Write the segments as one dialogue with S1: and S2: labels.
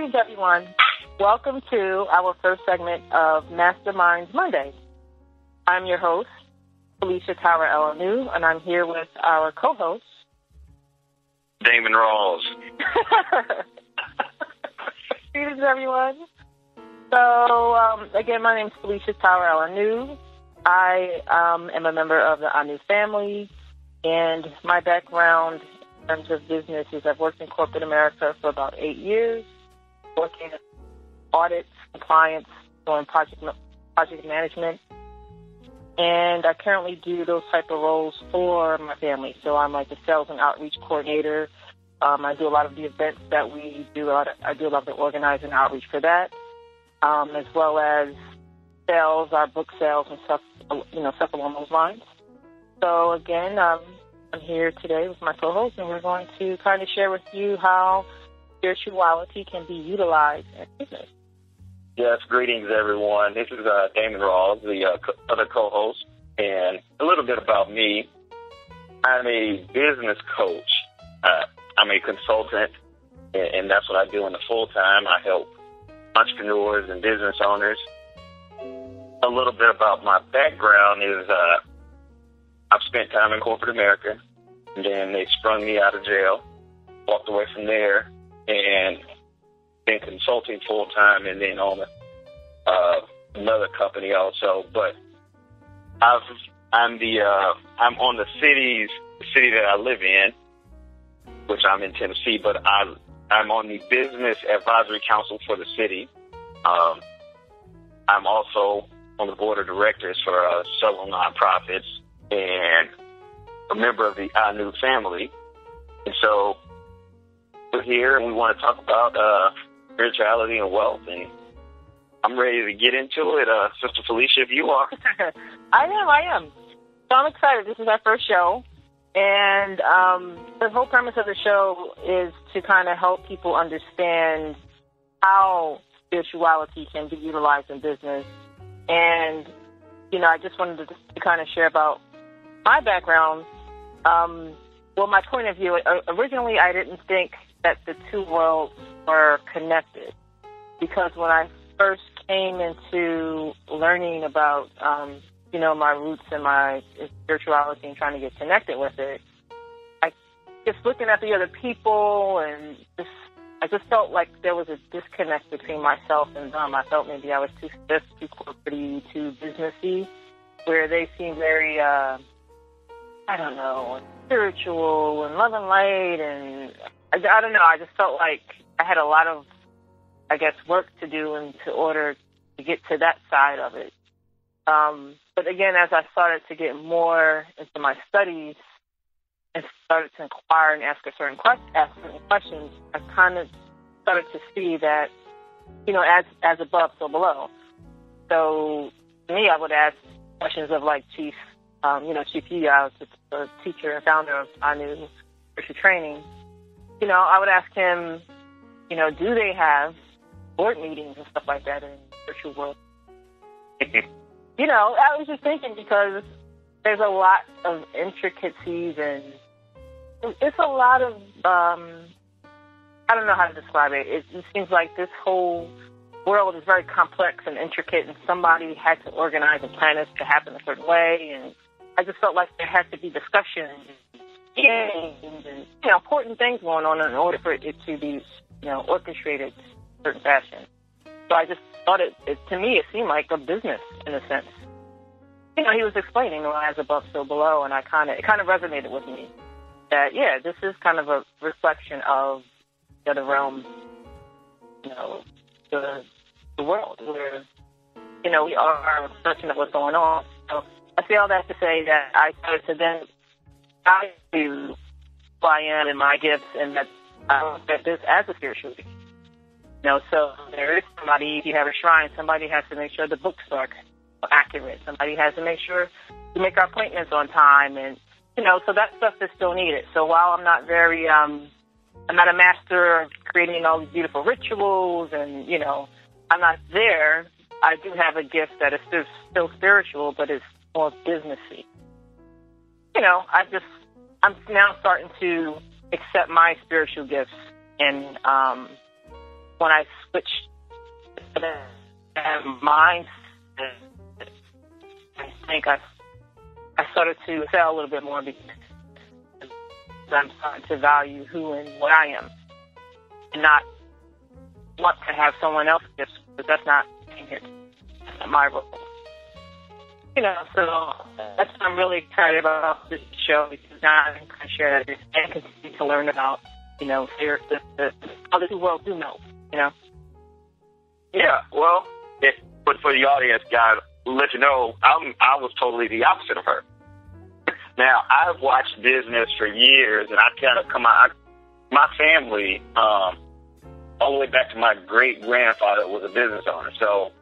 S1: Greetings, everyone. Welcome to our first segment of Mastermind Monday. I'm your host, Phylecia Tarel-Anu, and I'm here with our co-host,
S2: Damon Rawls.
S1: Greetings, everyone. So, again, my name is Phylecia Tarel-Anu. I am a member of the Anu family, and my background in terms of business is I've worked in corporate America for about 8 years, working in audits, compliance, doing project management, and I currently do those type of roles for my family. So I'm like the sales and outreach coordinator. I do a lot of the events that we do. I do a lot of the organizing and outreach for that, as well as sales, our book sales and stuff, stuff along those lines. So again, I'm here today with my co-host, and we're going to kind of share with you how spirituality can be utilized in business.
S2: Yes, greetings, everyone. This is Damon Rawls, the other co-host, and a little bit about me. I'm a business coach. I'm a consultant, and that's what I do in the full-time. I help entrepreneurs and business owners. A little bit about my background is I've spent time in corporate America, and then they sprung me out of jail, walked away from there, and been consulting full-time and then on another company also. But I'm on the city that I live in, which I'm in Tennessee, but I'm on the Business Advisory Council for the city. I'm also on the board of directors for several nonprofits and a member of the Anu family. And so we're here and we want to talk about spirituality and wealth, and I'm ready to get into it. Sister Phylecia, if you are.
S1: I am. So I'm excited. This is our first show, and the whole premise of the show is to kind of help people understand how spirituality can be utilized in business. And, I just wanted to kind of share about my background. Well, my point of view, originally I didn't think that the two worlds were connected, because when I first came into learning about, my roots and my spirituality and trying to get connected with it, I just looking at the other people and I just felt like there was a disconnect between myself and them. I felt maybe I was too stiff, too corporate-y, too businessy, where they seemed very, spiritual and love and light, and I don't know, I just felt like I had a lot of, work to do in order to get to that side of it. But again, as I started to get more into my studies and started to inquire and ask certain questions, I kind of started to see that, as above, so below. So to me, I would ask questions of like Chief Yi, I was the teacher and founder of Anu Spiritual Training. I would ask him, do they have board meetings and stuff like that in the spiritual world? I was just thinking, because there's a lot of intricacies and it's a lot of, I don't know how to describe it. It seems like this whole world is very complex and intricate, and somebody had to organize and plan it to happen a certain way. And I just felt like there had to be discussion and important things going on in order for it to be, orchestrated in a certain fashion. So I just thought to me, it seemed like a business in a sense. He was explaining as above, so below, and it kind of resonated with me that, this is kind of a reflection of the other realm, the world where, we are reflection of what's going on. So I say all that to say that I started to then value who I am and my gifts, and that I look at this as a spiritual gift. So there is somebody, if you have a shrine, somebody has to make sure the books are accurate. Somebody has to make sure to make our appointments on time, and so that stuff is still needed. So while I'm not very, I'm not a master of creating all these beautiful rituals, and I'm not there, I do have a gift that is still spiritual, but it's more businessy. I'm now starting to accept my spiritual gifts and when I switched that mindset, I think I started to excel a little bit more because I'm starting to value who and what I am, and not want to have someone else gifts, but that's not my role. You know, so that's what I'm really excited about this show, because now I can kind of share that and continue to learn about, you know, the other two worlds do know, you know.
S2: Yeah, well, but for the audience, guys, let you know, I was totally the opposite of her. Now, I've watched business for years, and I kind of come out, my family, all the way back to my great-grandfather was a business owner. So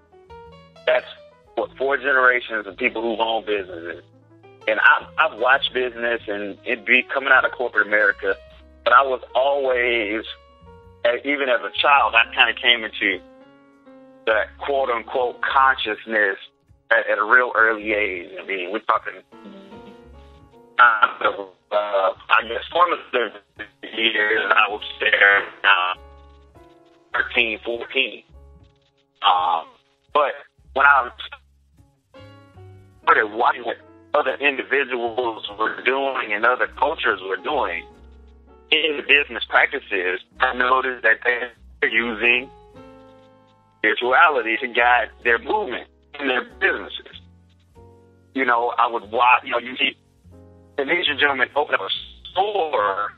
S2: that's, 4 generations of people who've owned businesses. And I've watched business and it be coming out of corporate America, but I was always, even as a child, I kind of came into that quote-unquote consciousness at a real early age. I mean, we're talking, I guess, formative years. I was there 13, 14. But when I started watching what other individuals were doing and other cultures were doing in the business practices, I noticed that they're using spirituality to guide their movement in their businesses. You know, I would watch, you know, you see an Asian gentleman open up a store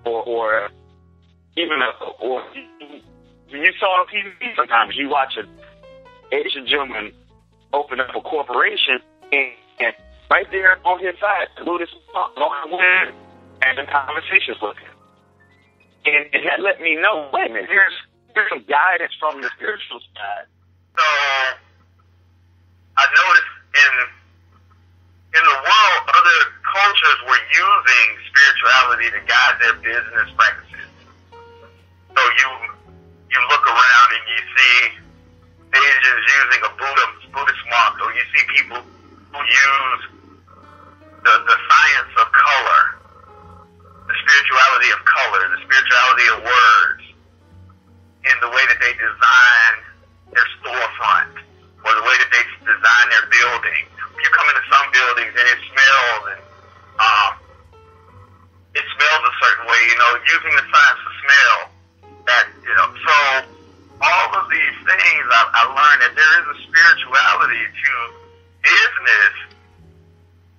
S2: or even or you saw on TV sometimes, you watch an Asian gentleman open up a corporation and right there on his side, Buddhist monk, having conversations with him. And that let me know, wait a minute, here's some guidance from the spiritual side.
S3: So I noticed in the world, other cultures were using spirituality to guide their business practices. So you look around and you see Asians using a Buddhist monk, or you see people who use the science of color, the spirituality of color, the spirituality of words, in the way that they design their storefront, or the way that they design their building. You come into some buildings and it smells, and it smells a certain way, you know, using the science of smell. That, you know, so all of these things I learned that there is a spirituality to business,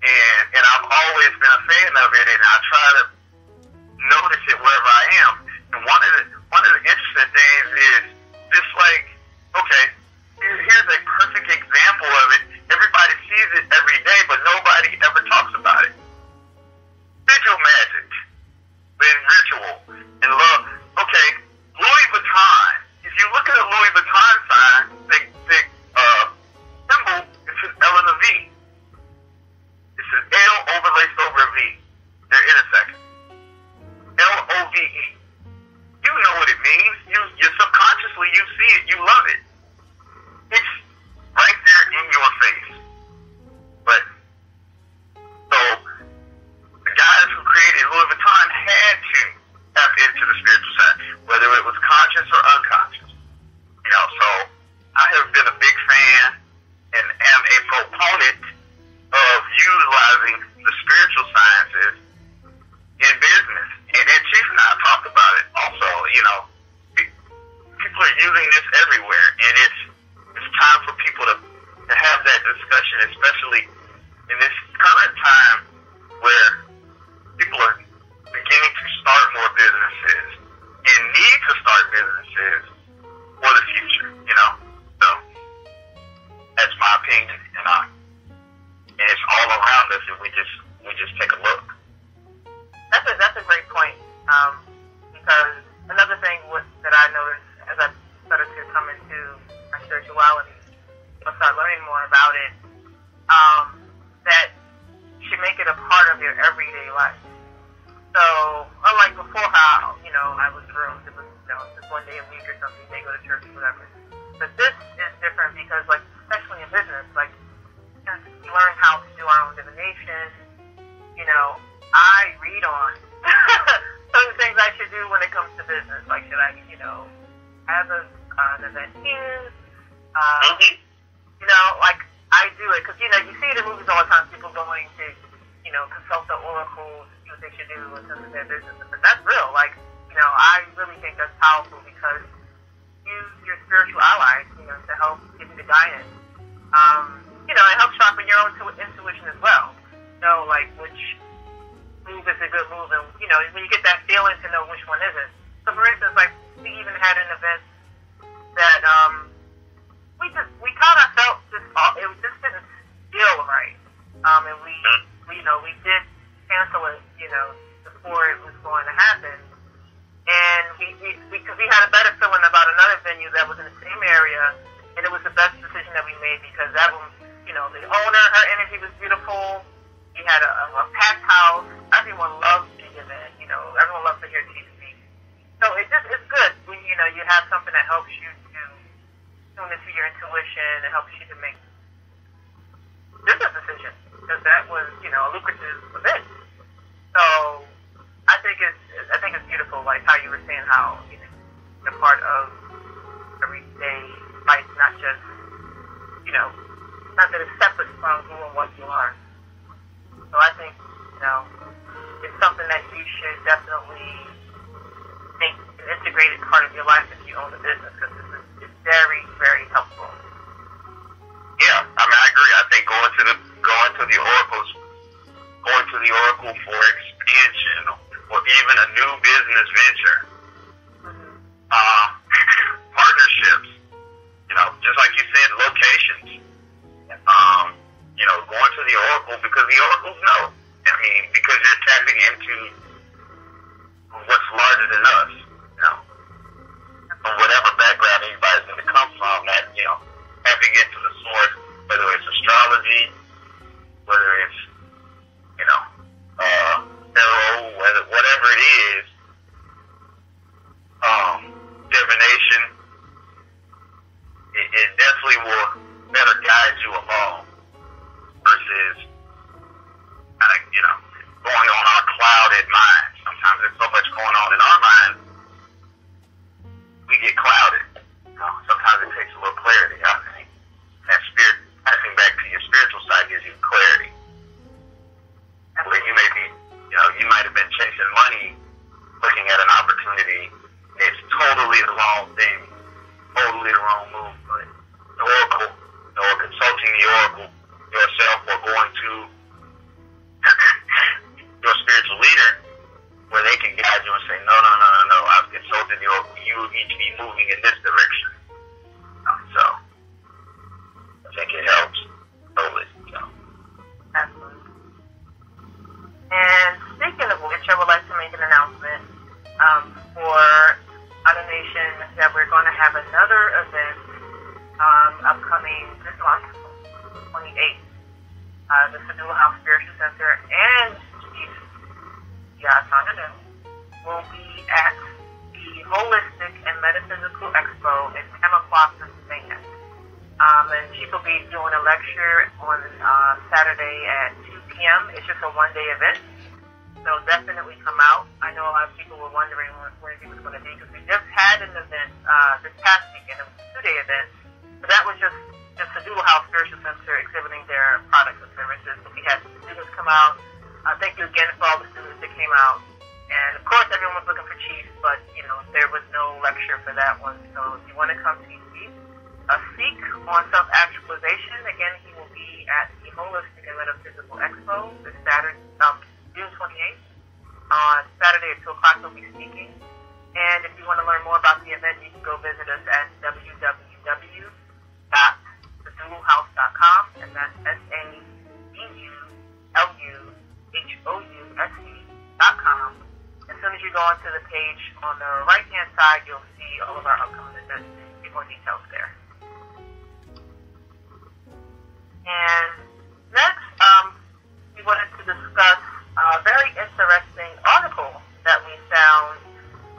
S3: and I've always been a fan of it, and I try to notice it wherever I am. And one of the interesting things is just like, okay, here's a perfect example of it. Everybody sees it every day, but nobody ever talks about it. Visual magic, and ritual, and love. Okay, Louis Vuitton. If you look at a Louis Vuitton sign, the symbol, it says L and a V. It says L overlaced over a V. They're intersecting. L-O-V-E. You know what it means. You subconsciously, you see it, you love it. It's right there in your face. But, so, the guys who created Louis Vuitton had to tap into the spiritual side, whether it was conscious or unconscious. You know, so I have been a big fan and am a proponent of utilizing the spiritual sciences in business. And Chief and I talked about it also. You know, people are using this everywhere, and it's time for people to have that discussion, especially in this current time where people are beginning to start more businesses and need to start businesses for the future, you know? So that's my opinion, and it's all around us if we just take a look.
S4: That's a great point, because another thing that I noticed as I started to come into my spirituality, and start learning more about it, that you should make it a part of your everyday life. So, unlike before how, you know, I was groomed, it was, you know, just one day a week or something, they go to church or whatever. But this is different because, like, especially in business, like, we learn how to do our own divination. You know, I read on certain things I should do when it comes to business. Like, should I, you have an event here. Like I do it because you see it in movies all the time. People going to consult the oracle to see what they should do in terms of their business, but that's real. Like I really think that's powerful because use your spiritual allies, to help give you the guidance. It helps sharpen your own intuition as well. Like which move is a good move, and when you get that feeling to know which one isn't. So, for instance, like we even had an event that we kind of felt it just didn't feel right, and we did cancel it, before it was going to happen, and because we had a better feeling about another venue that was in the same area, and it was the best decision that we made because that one, the owner, her energy was beautiful. We had a packed house. Everyone loves the event. Everyone loves to hear Chief speak. So it's good when you have something that helps you to tune into your intuition. It helps you to make business decisions because that was a lucrative event. So I think it's beautiful, like how you were saying how you're part of everyday life, not just not that it's separate from who and what you are. So I think, it's something that you should definitely make an integrated part of your life if you own a business because it's very, very helpful.
S3: Yeah, I agree. I think going to the oracle for expansion or even a new business venture, partnerships, just like you said, locations. Going to the oracle because the oracles know. Because you're tapping into what's larger than us. From whatever background anybody's going to come from, that tapping into the source, whether it's astrology, whether it's tarot, whatever it is, divination, it definitely will better guide you along. Versus going on our clouded minds. Sometimes there's so much going on in our minds, we get clouded. Sometimes it takes a little clarity. I think that passing back to your spiritual side gives you clarity. Where you may be, you might have been chasing money, looking at an opportunity. It's totally the wrong thing, totally the wrong move. But the oracle, or consulting the oracle yourself, or going to your spiritual leader where they can guide you and say, no, I've consulted the oracle, you need to be moving in this direction. So I think it helps totally.
S4: Absolutely. And speaking of which, I would like to make an announcement for Auto Nation that we're going to have another event upcoming this month, 28th. The Sadula House Spiritual Center and Chief Tarel-Anu will be at the Holistic and Metaphysical Expo in Tamaqua, Pennsylvania. And Chief will be doing a lecture on Saturday at 2 p.m. It's just a one-day event. So definitely come out. I know a lot of people were wondering when it was going to be because we just had an event this past weekend. It was a two-day event. But that was just Sadula House Spiritual Center exhibiting their products and services. So we had students come out. Thank you again for all the students that came out. And of course, everyone was looking for Chief, but there was no lecture for that one. So if you want to come see Chief, Seek on Self-Actualization, again, he will be at the Holistic and Metaphysical Expo this Saturday, June 28th. On Saturday at 2 o'clock, he'll be speaking. And if you want to learn more about the event, you can go visit us at www.saduluhouse.com, and that's SADULUHOUSE.com. As soon as you go onto the page on the right-hand side, you'll see all of our upcoming events. Get more details there. And next, we wanted to discuss a very interesting article that we found.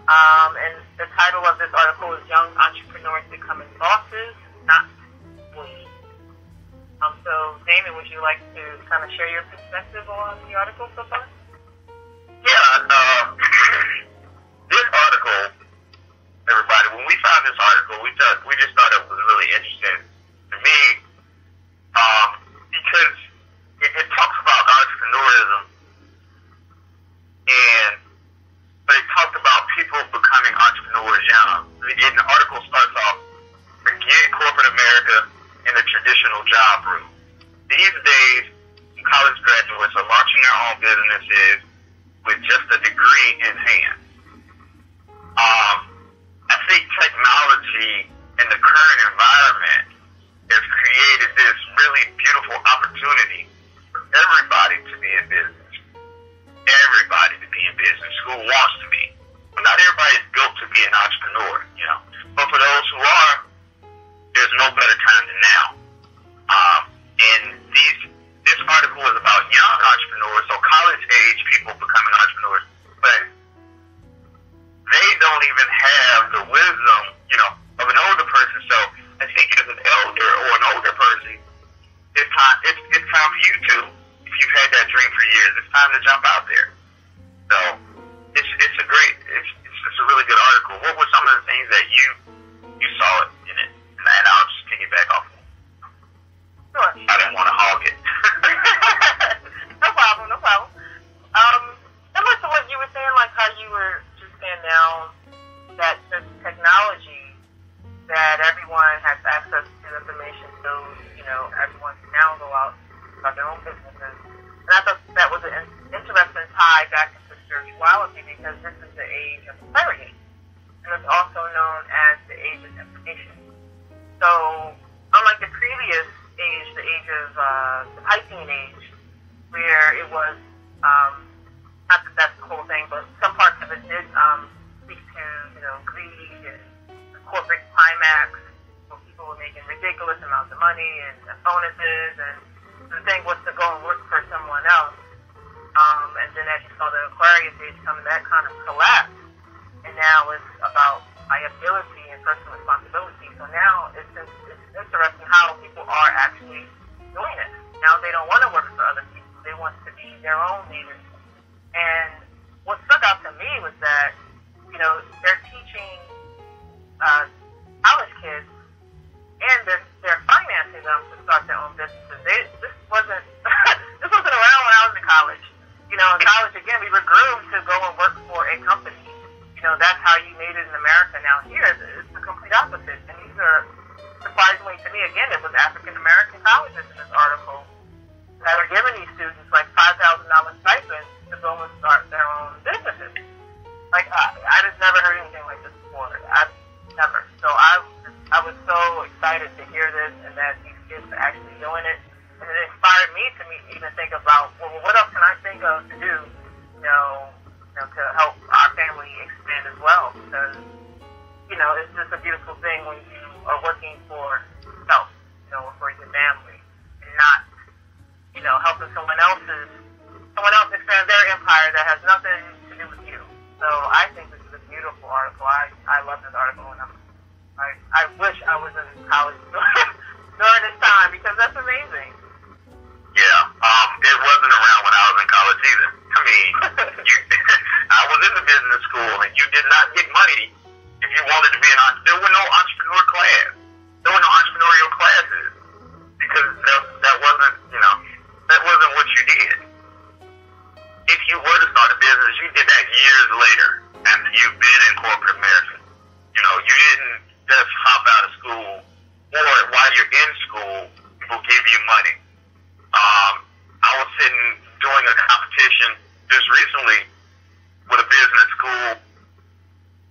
S4: And the title of this article is Young Entrepreneurs Becoming Bosses, Not Bullies. So, Damon, would you like to kind of share your perspective on the article so far?
S3: Yeah, this article, everybody, found this article. We just thought it was really interesting to me, because it talks about entrepreneurism, but it talked about people becoming entrepreneurs young. And the article starts off, forget corporate America and the traditional job route. These days, college graduates are launching their own businesses with just a degree in hand. I think technology in the current environment has created this really beautiful opportunity for everybody to be in business. Everybody to be in business who wants to be. But not everybody is built to be an entrepreneur, you know. But for those who are, there's no better time than now. And this article is about young entrepreneurs, so college-age people becoming entrepreneurs, but they don't even have the wisdom, you know, of an older person. So I think as an elder or an older person, it's time for you to, if you've had that dream for years, it's time to jump out there. So it's a really good article. What were some of the things that you saw in it? And I'll just piggyback off of it.
S4: Sure.
S3: I didn't want to hog it.
S4: No problem. Similar to what you were saying, like how you were just saying now that the technology that everyone has access to information, so, you know, everyone can now go out about their own businesses. And I thought that was an interesting tie back into spirituality, because this is the age of clarity. And it's also known as the age of information. So, unlike the previous age, the age of the Piscean age, where it was, not that that's the whole thing, but some parts of it did speak to, you know, greed and the corporate climax, where people were making ridiculous amounts of money and bonuses, and the thing was to go and work for someone else. And then as you saw the Aquarius age coming, that kind of collapsed. And now it's about liability and personal responsibility. So now it's interesting how people are actually doing it. Now they don't want to work for other people. They want to be their own leaders. And what stuck out to me was that, you know, they're teaching college kids, and they're financing them to start their own businesses. This wasn't around when I was in college. You know, in college, again, we were groomed to go and work for a company. You know, that's how you made it in America. Now here, it's the complete opposite. And these are, surprisingly to me, again, it was African-American colleges in this article that are giving these students like $5,000 stipends to go and start their own businesses. Like, I just never heard anything like this before. I've never. So I was so excited to hear this, and that these kids are actually doing it. And it inspired me to even think about, well, what else can I think of to do, you know, to help our family expand as well. Because, you know, it's just a beautiful thing when you are working for yourself, you know, or for your family, and not, you know, helping someone else expand their empire that has nothing to do with you. So I think this is a beautiful article. I love this article, and I wish I was in college during this time, because that's amazing.
S3: Yeah, it wasn't around when I was in college either. I mean, I was in the business school, and you did not get money if you wanted to be an entrepreneur. There were no entrepreneur class. There were no entrepreneurial classes, because that wasn't, you know, that wasn't what you did. If you were to start a business, you did that years later after you've been in corporate America. You know, you didn't just hop out of school, or while you're in school, people give you money. I was sitting doing a competition just recently with a business school,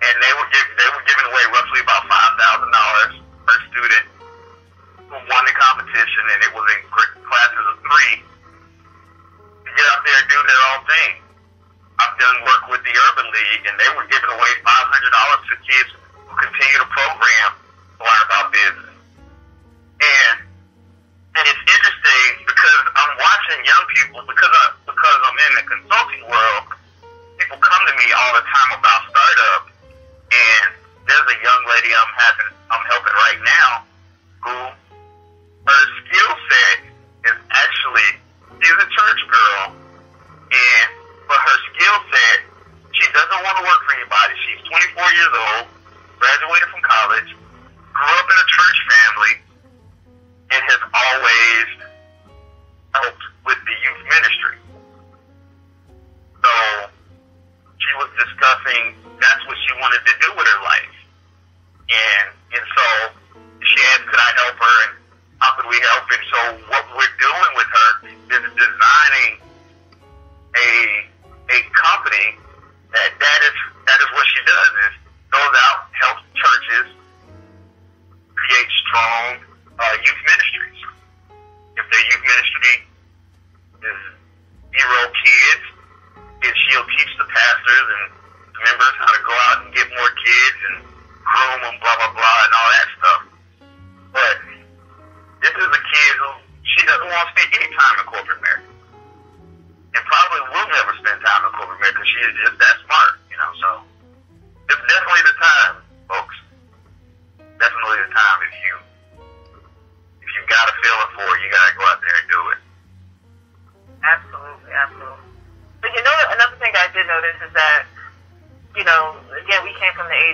S3: and they were giving away roughly about $5,000 per student who won the competition, and it was in classes of 3 to get out there and do their own thing. I've done work with the Urban League, and they were giving away $500 to kids who continue the program to learn about business. And it's interesting because I'm watching young people, because I'm in the consulting world, people come to me all the time about startups, and there's a young lady I'm helping right now who her skill set is actually, she's a church girl, and for her skill set, she doesn't want to work for anybody. She's 24 years old, graduated from college,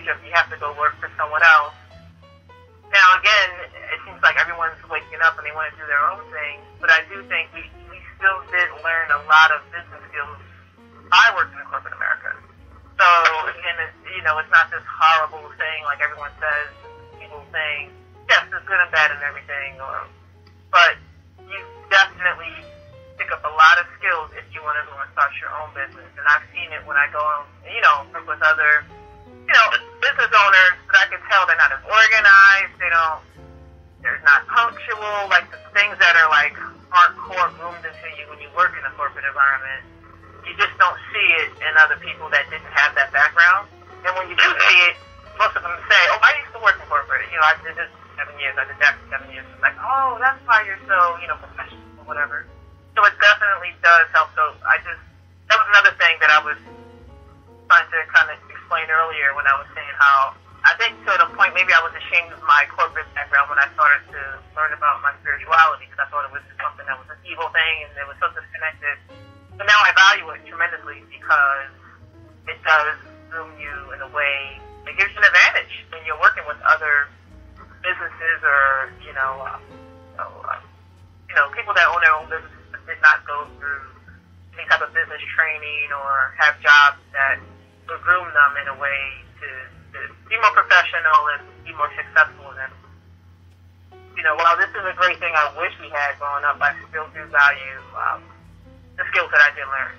S4: entrepreneurship, you have to go work for someone else. Now, again, it seems like everyone's waking up and they want to do their own thing, but I do think we still did learn a lot of business skills. I worked in corporate America. So, again, it's not this horrible thing like everyone says, people saying, yes, there's good and bad and everything, but you definitely pick up a lot of skills if you want to go and start your own business. And I've seen it when I go on, work with other, business owners that I can tell they're not as organized, they're not punctual, like the things that are like hardcore groomed into you when you work in a corporate environment. You just don't see it in other people that didn't have that background. And when you do see it, most of them say, oh, I used to work in corporate. I did this 7 years, I did that for 7 years. It's like, oh, that's why you're so, professional or whatever. So it definitely does help. So that was another thing that I was trying to kind of explain earlier when I was saying how I think to the point maybe I was ashamed of my corporate background when I started to learn about my spirituality because I thought it was something that was an evil thing and it was so disconnected. But now I value it tremendously because it does groom you in a way that gives you an advantage when you're working with other businesses or, people that own their own businesses but did not go through any type of business training or have jobs that will groom them in a way to be more professional and be more successful in it. While this is a great thing I wish we had growing up, I still do value the skills that I did learn.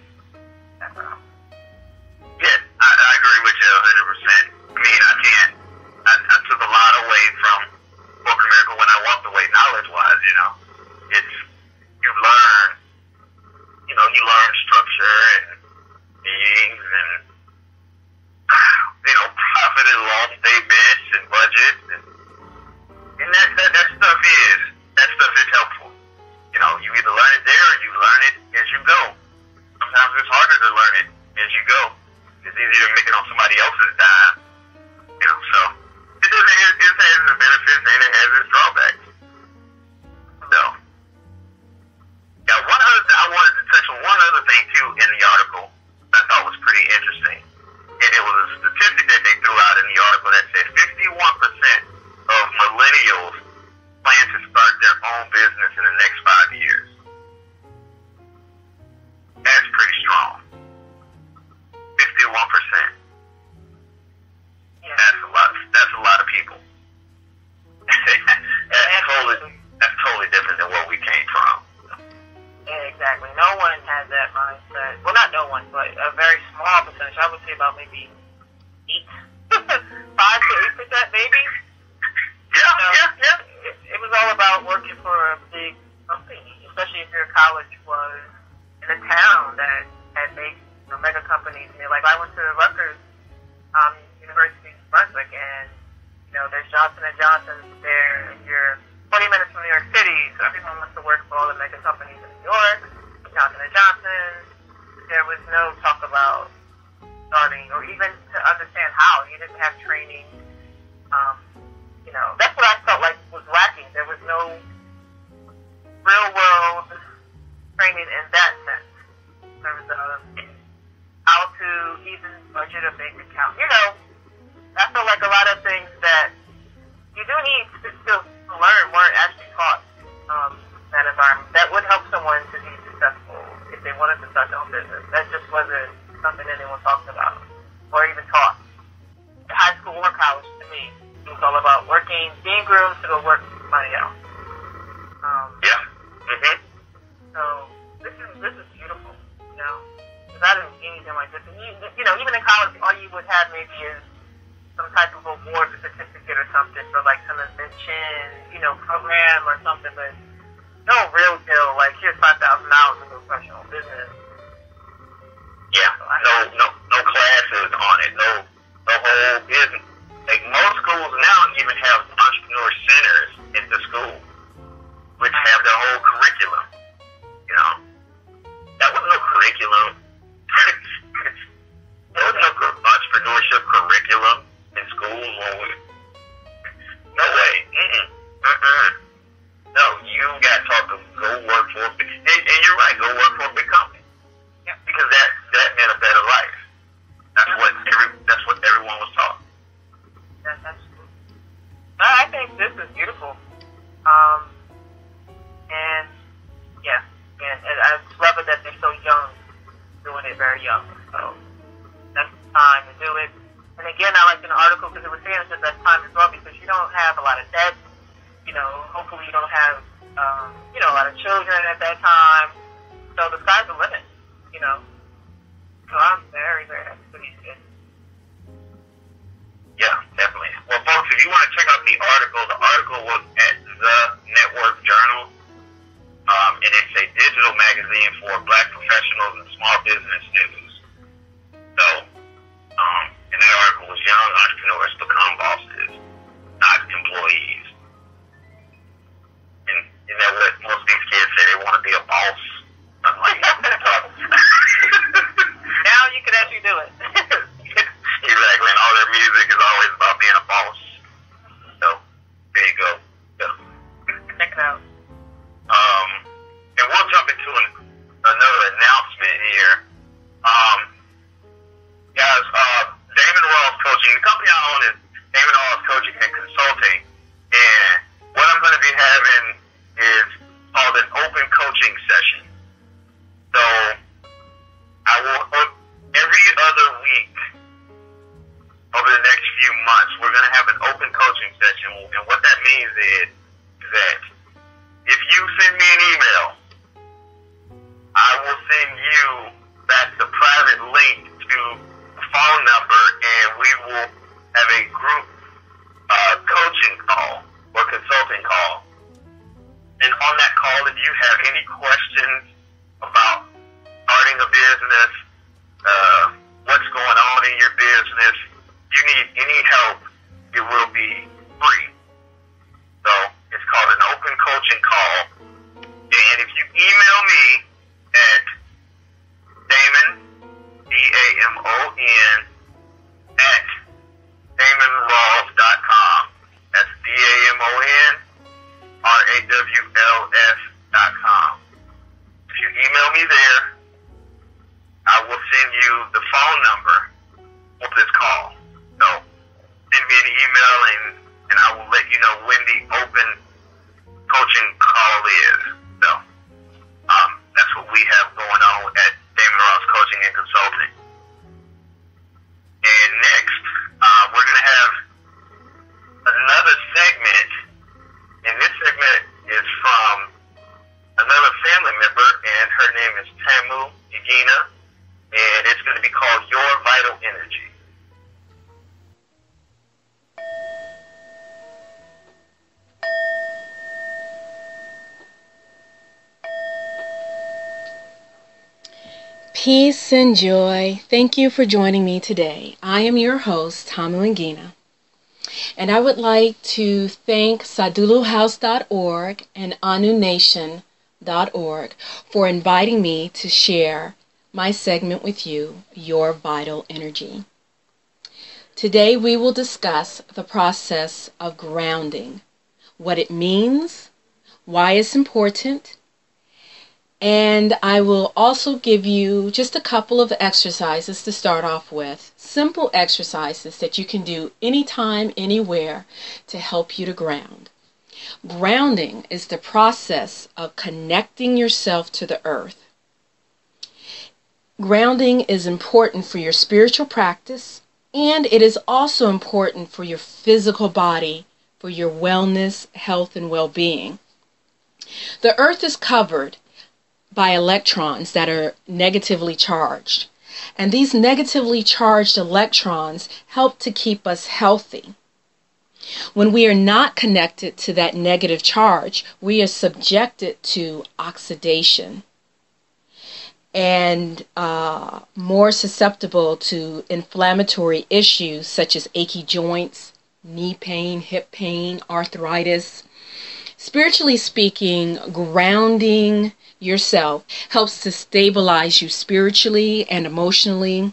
S3: Yes, I agree with you 100%. I mean, I took a lot away from corporate America when I walked away knowledge-wise, It's, you learn structure and meetings and, profit and loss statements and budgets and that stuff is helpful. You either learn it there or you learn it as you go. Sometimes it's harder to learn it as you go. It's easier to make it on somebody else's dime. So it has its benefits and it has its drawbacks. So, I wanted to touch on one other thing too in the article that I thought was pretty interesting. And it was a statistic that they threw out in the article that said 51% of millennials plan to start their own business in the next 5 years. That's pretty strong. 51%.
S4: Yeah.
S3: That's a lot of people. That's totally different than where we came from.
S4: Yeah, exactly. No one has that mindset. Well, not no one, but a very small percentage. I would say about maybe 5 to 8%, maybe. Yeah. It was all about working for a big company, especially if your college was in a town that had big, mega companies. Like I went to Rutgers University in Brunswick, and there's Johnson & Johnson there, and you're 20 minutes from New York City, so everyone wants to work for all the mega companies in New York. Johnson & Johnson. There was no talk about starting, or even to understand how. You didn't have training. That's what I felt like was lacking. There was no real world training in that sense, in terms of how to even budget a bank account. I feel like a lot of things that you do need to still learn weren't actually taught in that environment. That would help someone to be successful if they wanted to start their own business. That just wasn't something anyone talked about or even taught. High school or college, to me, it was all about working, being groomed to go work for somebody else. So this is beautiful, because I didn't see anything like this. And even in college, all you would have maybe is some type of award certificate or something for like some invention, program or something, but no real deal. Like here's $5,000 in professional business.
S3: Yeah, no classes on it, no whole business. Like most schools now even have entrepreneur centers at the school, which have their whole curriculum. That was no curriculum. There was no entrepreneurship curriculum in schools when we. No way. No, you got taught to go work for a big, and you're right, go work for a big company. Yeah. Because that meant a better life. That's what everyone was taught.
S4: think this is beautiful. And yeah, and I just love it that they're so young, doing it very young. So that's the time to do it. And again, I liked an article because it was saying it's the best time as well because you don't have a lot of debt. You know, hopefully you don't have, a lot of children at that time. So the sky's the limit, you know. So I'm very, very happy for these kids.
S3: Yeah, definitely. Well, folks, if you want to check out the article was at the Network Journal. And it's a digital magazine for Black professionals and small business news. So, and that article was Young Entrepreneurs Become Bosses, Not Employees. And you know what most of these kids say, they want to be a boss. I'm like,
S4: now you can actually do it.
S3: Exactly, and all their music is always about being a boss. So, there you go.
S4: Check it out.
S3: And we'll jump into another announcement here. Guys, Damon Rawls Coaching, the company I own is Damon Rawls Coaching and Consulting. And what I'm going to be having is called an open coaching session. So I will, every other week over the next few months, we're going to have an open coaching session. And what that means is that if you send me an email, I will send you back the private link to the phone number, and we will have a group coaching call or consulting call. And on that call, if you have any questions about starting a business, what's going on in your business, you need any help, it will be free. So it's called an open coaching call. And if you email me at Damon, D-A-M-O-N, at DamonRawls.com. That's D-A-M-O-N, R-A-W-L-S.com. If you email me there, I will send you the phone number for this call. So send me an email and I will let you know when the open coaching call is. So that's what we have going on at Damon Rawls Coaching and Consulting. And next, we're going to have another segment, and this segment is from another family member, and her name is Tamu Igina, and it's going to be called Your Vital Energy.
S5: Peace and joy. Thank you for joining me today. I am your host, Tamu Igina, and I would like to thank saduluhouse.org and anunation.org for inviting me to share my segment with you, Your Vital Energy. Today we will discuss the process of grounding, what it means, why it's important, and I will also give you just a couple of exercises to start off with. Simple exercises that you can do anytime, anywhere to help you to ground. Grounding is the process of connecting yourself to the earth. Grounding is important for your spiritual practice, and it is also important for your physical body, for your wellness, health, and well-being. The earth is covered by electrons that are negatively charged. And these negatively charged electrons help to keep us healthy. When we are not connected to that negative charge, we are subjected to oxidation and more susceptible to inflammatory issues such as achy joints, knee pain, hip pain, arthritis. Spiritually speaking, grounding yourself helps to stabilize you spiritually and emotionally.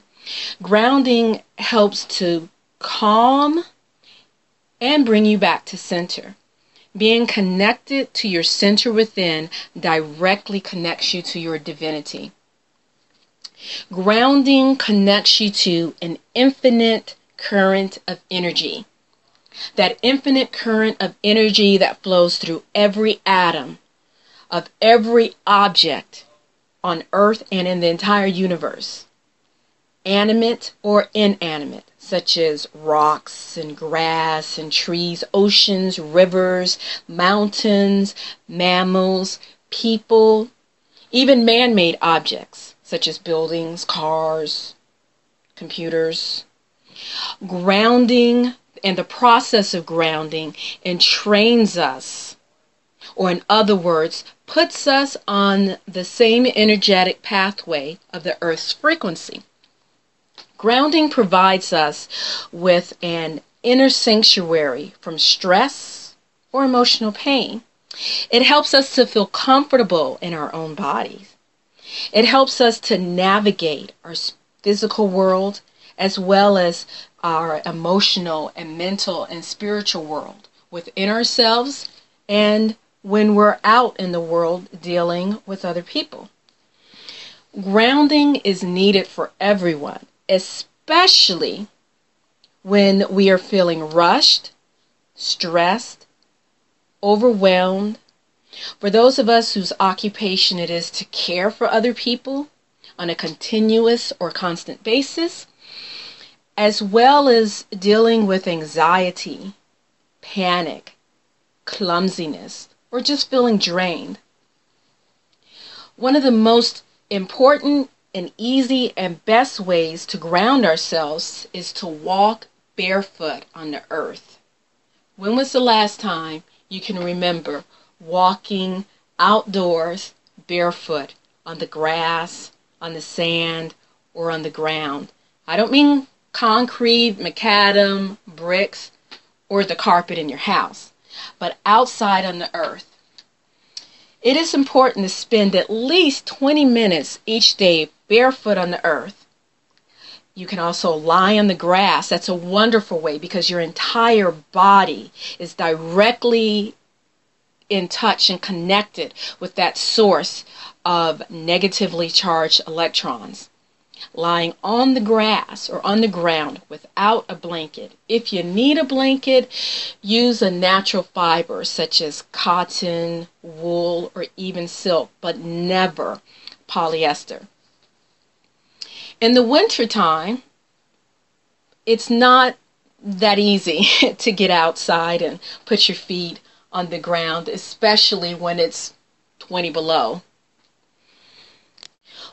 S5: Grounding helps to calm and bring you back to center. Being connected to your center within directly connects you to your divinity. Grounding connects you to an infinite current of energy. That infinite current of energy that flows through every atom of every object on Earth and in the entire universe, animate or inanimate, such as rocks and grass and trees, oceans, rivers, mountains, mammals, people, even man-made objects, such as buildings, cars, computers. Grounding and the process of grounding entrains us, or in other words, puts us on the same energetic pathway of the Earth's frequency. Grounding provides us with an inner sanctuary from stress or emotional pain. It helps us to feel comfortable in our own bodies. It helps us to navigate our physical world as well as our emotional and mental and spiritual world within ourselves and when we're out in the world dealing with other people. Grounding is needed for everyone, especially when we are feeling rushed, stressed, overwhelmed. For those of us whose occupation it is to care for other people on a continuous or constant basis, as well as dealing with anxiety, panic, clumsiness, or just feeling drained. One of the most important and easy and best ways to ground ourselves is to walk barefoot on the earth. When was the last time you can remember walking outdoors barefoot on the grass, on the sand, or on the ground? I don't mean concrete, macadam, bricks, or the carpet in your house, but outside on the earth. It is important to spend at least 20 minutes each day barefoot on the earth. You can also lie on the grass. That's a wonderful way because your entire body is directly in touch and connected with that source of negatively charged electrons. Lying on the grass or on the ground without a blanket. If you need a blanket, use a natural fiber such as cotton, wool, or even silk, but never polyester. In the wintertime, it's not that easy to get outside and put your feet on the ground, especially when it's 20 below.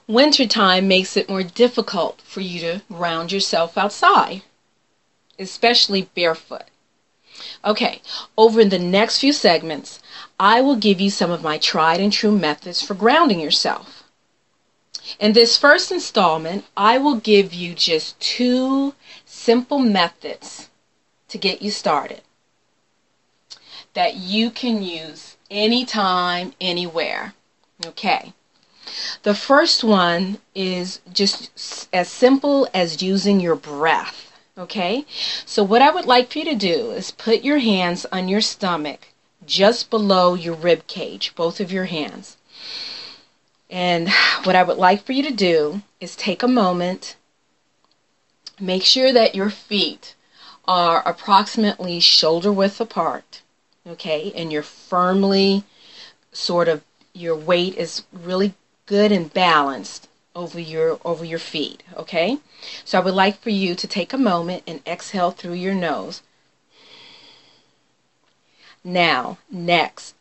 S5: Wintertime makes it more difficult for you to ground yourself outside, especially barefoot. Okay, over the next few segments, I will give you some of my tried and true methods for grounding yourself. In this first installment, I will give you just 2 simple methods to get you started that you can use anytime, anywhere. Okay. The first one is just as simple as using your breath, okay? So what I would like for you to do is put your hands on your stomach just below your rib cage, both of your hands. And what I would like for you to do is take a moment, make sure that your feet are approximately shoulder width apart, okay? And you're firmly your weight is really good and balanced over your feet, okay? So I would like for you to take a moment and exhale through your nose. Now, next,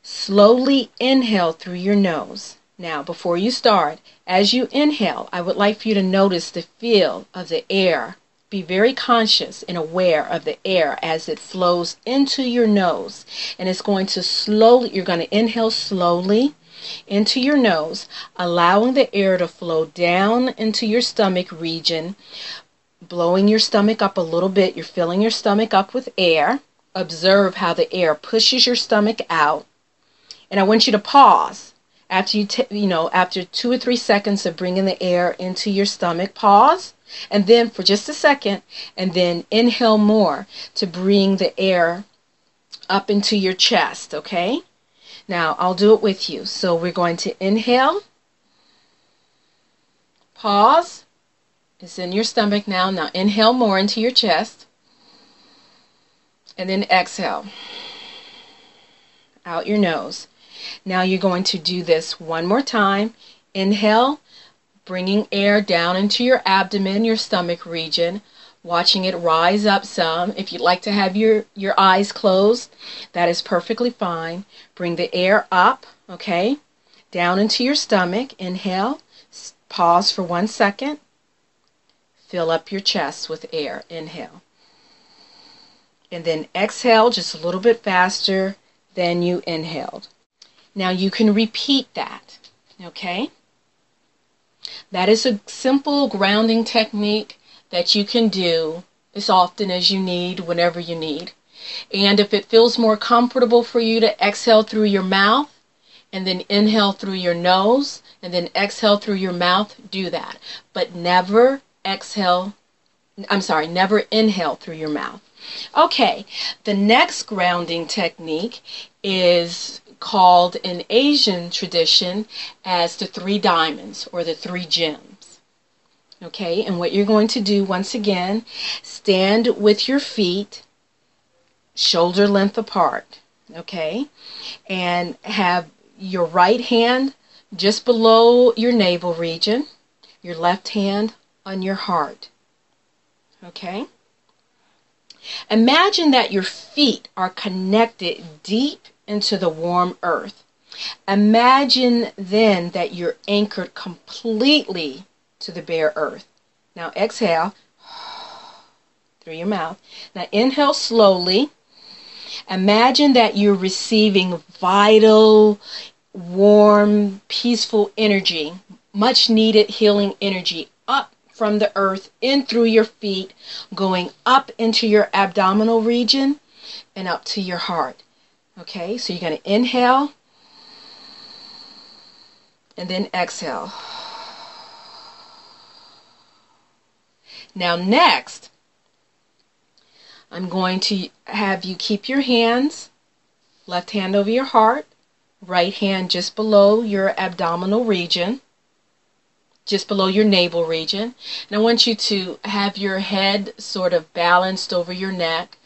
S5: slowly inhale through your nose. Now, before you start, as you inhale, I would like for you to notice the feel of the air. Be very conscious and aware of the air as it flows into your nose. And it's going to you're going to inhale slowly into your nose, allowing the air to flow down into your stomach region, blowing your stomach up a little bit. You're filling your stomach up with air. Observe how the air pushes your stomach out. And I want you to pause. After after 2 or 3 seconds of bringing the air into your stomach, pause. And then for just a second, and then inhale more to bring the air up into your chest, okay? Now, I'll do it with you. So we're going to inhale, pause, it's in your stomach now. Now inhale more into your chest, And then exhale out your nose. Now you're going to do this one more time. Inhale, bringing air down into your abdomen, your stomach region, watching it rise up some. If you'd like to have your eyes closed, that is perfectly fine. Bring the air up, okay, down into your stomach. Inhale, pause for 1 second. Fill up your chest with air. Inhale. And then exhale just a little bit faster than you inhaled. Now you can repeat that, okay? That is a simple grounding technique that you can do as often as you need, whenever you need. And if it feels more comfortable for you to exhale through your mouth and then inhale through your nose and then exhale through your mouth, do that. But never never inhale through your mouth. Okay, the next grounding technique is called in Asian tradition as the 3 diamonds or the 3 gems. Okay, and what you're going to do, once again, stand with your feet shoulder length apart, okay, and have your right hand just below your navel region, your left hand on your heart, okay. Imagine that your feet are connected deep into the warm earth. Imagine then that you're anchored completely to the bare earth. Now exhale through your mouth. Now inhale slowly. Imagine that you're receiving vital, warm, peaceful energy, much needed healing energy up from the earth in through your feet, going up into your abdominal region and up to your heart. Okay, so you're going to inhale and then exhale. Now next, I'm going to have you keep your hands, left hand over your heart, right hand just below your abdominal region, just below your navel region. And I want you to have your head sort of balanced over your neck.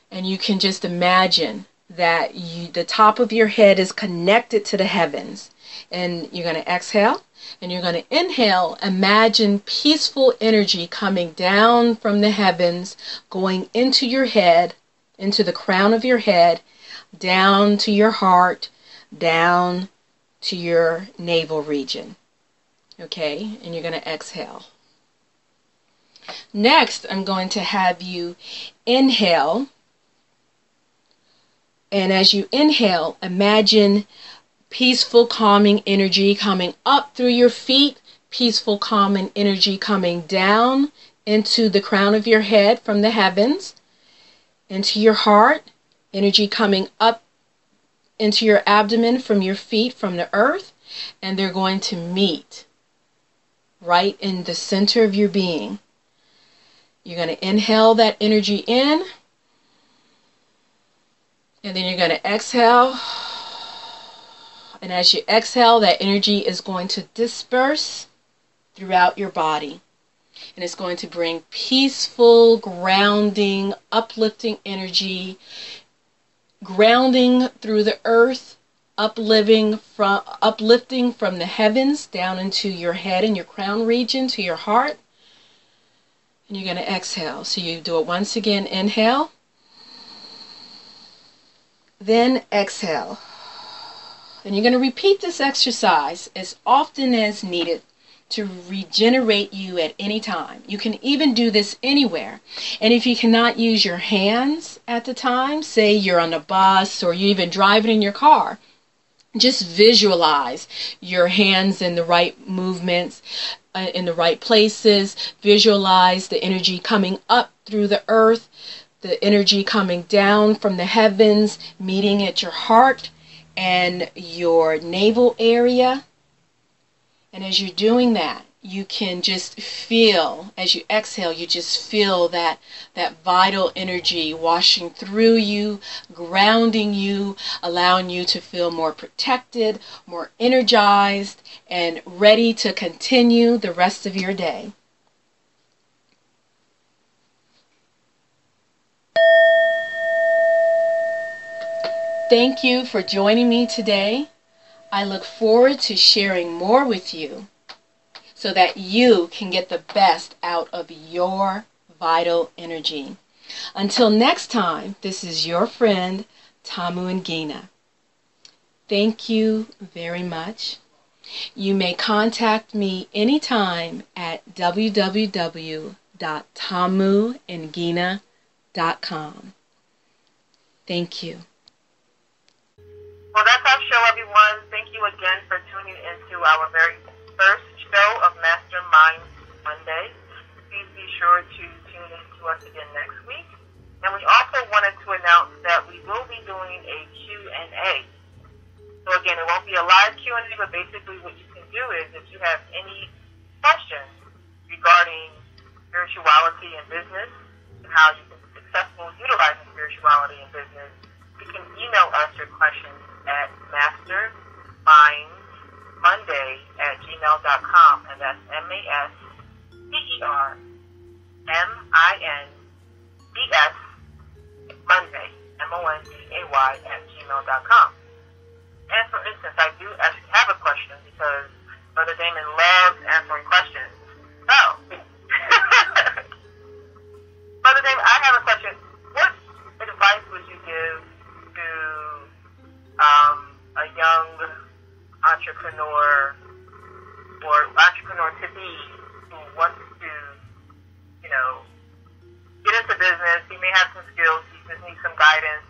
S5: And you can just imagine that the top of your head is connected to the heavens. And you're going to exhale and you're going to inhale. Imagine peaceful energy coming down from the heavens, going into your head, into the crown of your head, down to your heart, down to your navel region. Okay, and you're going to exhale. Next, I'm going to have you inhale. And as you inhale, imagine peaceful, calming energy coming up through your feet, peaceful, calming energy coming down into the crown of your head from the heavens, into your heart, energy coming up into your abdomen from your feet, from the earth, and they're going to meet right in the center of your being. You're going to inhale that energy in, and then you're going to exhale. And as you exhale, that energy is going to disperse throughout your body. And it's going to bring peaceful, grounding, uplifting energy, grounding through the earth, uplifting from the heavens down into your head and your crown region to your heart. And you're going to exhale. So you do it once again. Inhale. Then exhale. And you're going to repeat this exercise as often as needed to regenerate you at any time. You can even do this anywhere. And if you cannot use your hands at the time, say you're on a bus or you're even driving in your car, just visualize your hands in the right movements, in the right places. Visualize the energy coming up through the earth, the energy coming down from the heavens, meeting at your heart and your navel area. And as you're doing that, you can just feel, as you exhale, you just feel that vital energy washing through you, grounding you, allowing you to feel more protected, more energized, and ready to continue the rest of your day. Thank you for joining me today. I look forward to sharing more with you so that you can get the best out of your vital energy. Until next time, this is your friend, Tamu and Gina. Thank you very much. You may contact me anytime at www.tamuandgina.com. Thank you.
S4: Well, that's our show, everyone. Thank you again for tuning into our very first show of Mastermind Monday. Please be sure to tune in to us again next week. And we also wanted to announce that we will be doing a Q&A. So again, it won't be a live Q&A, but basically what you can do is if you have any questions regarding spirituality in business and how you can be successful utilizing spirituality in business, you can email us your questions at mastermindmonday@gmail.com, and that's MasterMinds Monday, MONDAY@gmail.com. And for instance, I do actually have a question because Brother Damon loves answering questions. So, Brother Damon, I have a question. What advice would you give to a young entrepreneur or entrepreneur-to-be who wants to, get into business? He may have some skills, he just needs some guidance,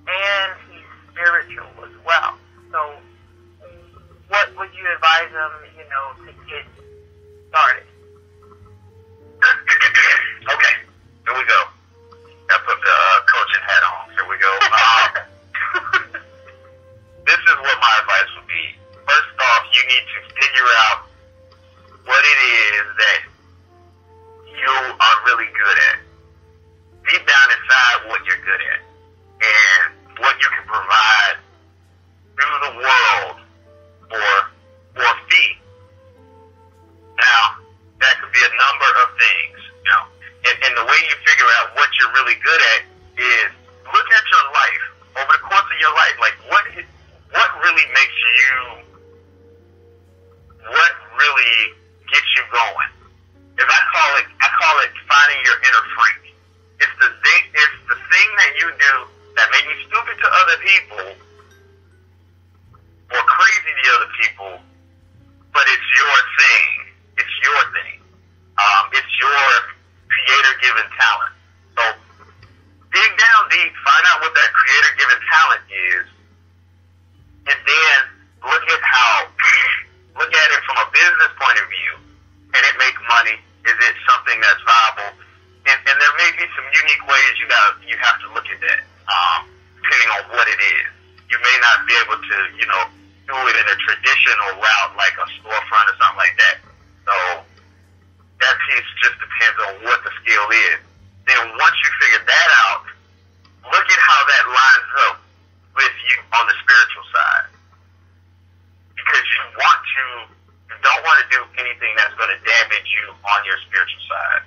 S4: and he's spiritual as well. So what would you advise him, to get started?
S3: Okay, here we go. I put the coaching hat on. Here we go. This is what my advice would be. First off, you need to figure out what it is that you are really good at. Deep down inside what you're good at and what you can provide through the world for a fee. Now, that could be a number of things, and the way you figure out what you're really good at is look at your life over the course of your life. Like, what really makes you, what really gets you going? If I call it finding your inner freak. It's the thing that you do that may be stupid to other people or crazy to other people, but it's your thing. It's your thing. It's your creator-given talent. So dig down deep, find out what that creator-given talent is, and then look at it from a business point of view. Can it make money? Is it something that's viable? And there may be some unique ways you have to look at that, depending on what it is. You may not be able to, do it in a traditional route like a storefront or something like that. So that piece just depends on what the skill is. Then once you figure that out, look at how that lines up with you on the spiritual side. Because you don't want to do anything that's going to damage you on your spiritual side.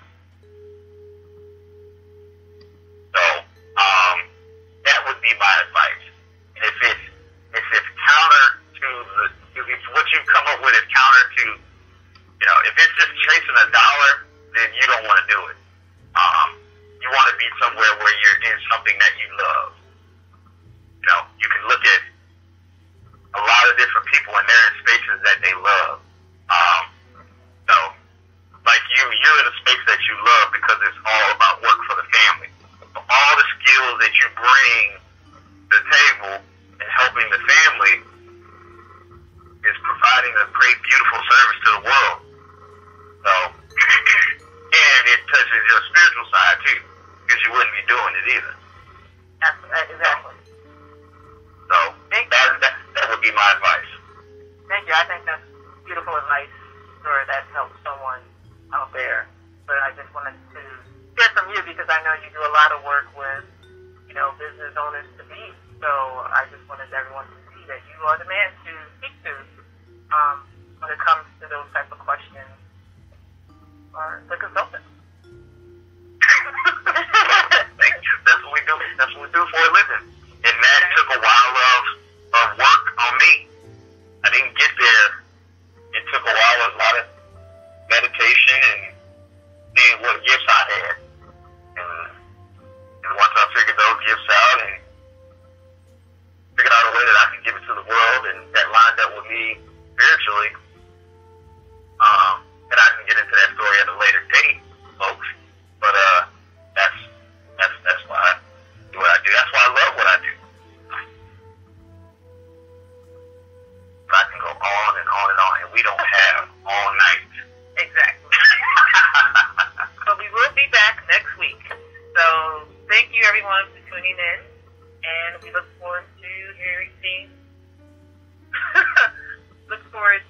S3: So, that would be my advice. And if it's counter to if what you come up with is counter to, if it's just chasing a dollar, then you don't want to do it. You want to be somewhere where you're in something that you love. You can look at a lot of different people and they're in spaces that they love. Like you're in a space that you love because it's all about work for the family. So all the skills that you bring to the table and helping the family is providing a great, beautiful service to the world. So, and it touches your spiritual side too, because you wouldn't be doing it either.
S4: Exactly.
S3: So, that would be my advice.
S4: Thank you. I think that's beautiful advice. Sure, that helps someone out there. But I just wanted to hear from you because I know you do a lot of work with, business owners to be. So I just wanted everyone to see that you are the man to speak to when it comes to those type of questions or the consultant.
S3: That's what we do. That's what we do for a living. And that took a while
S4: and we look forward to hearing things. Look forward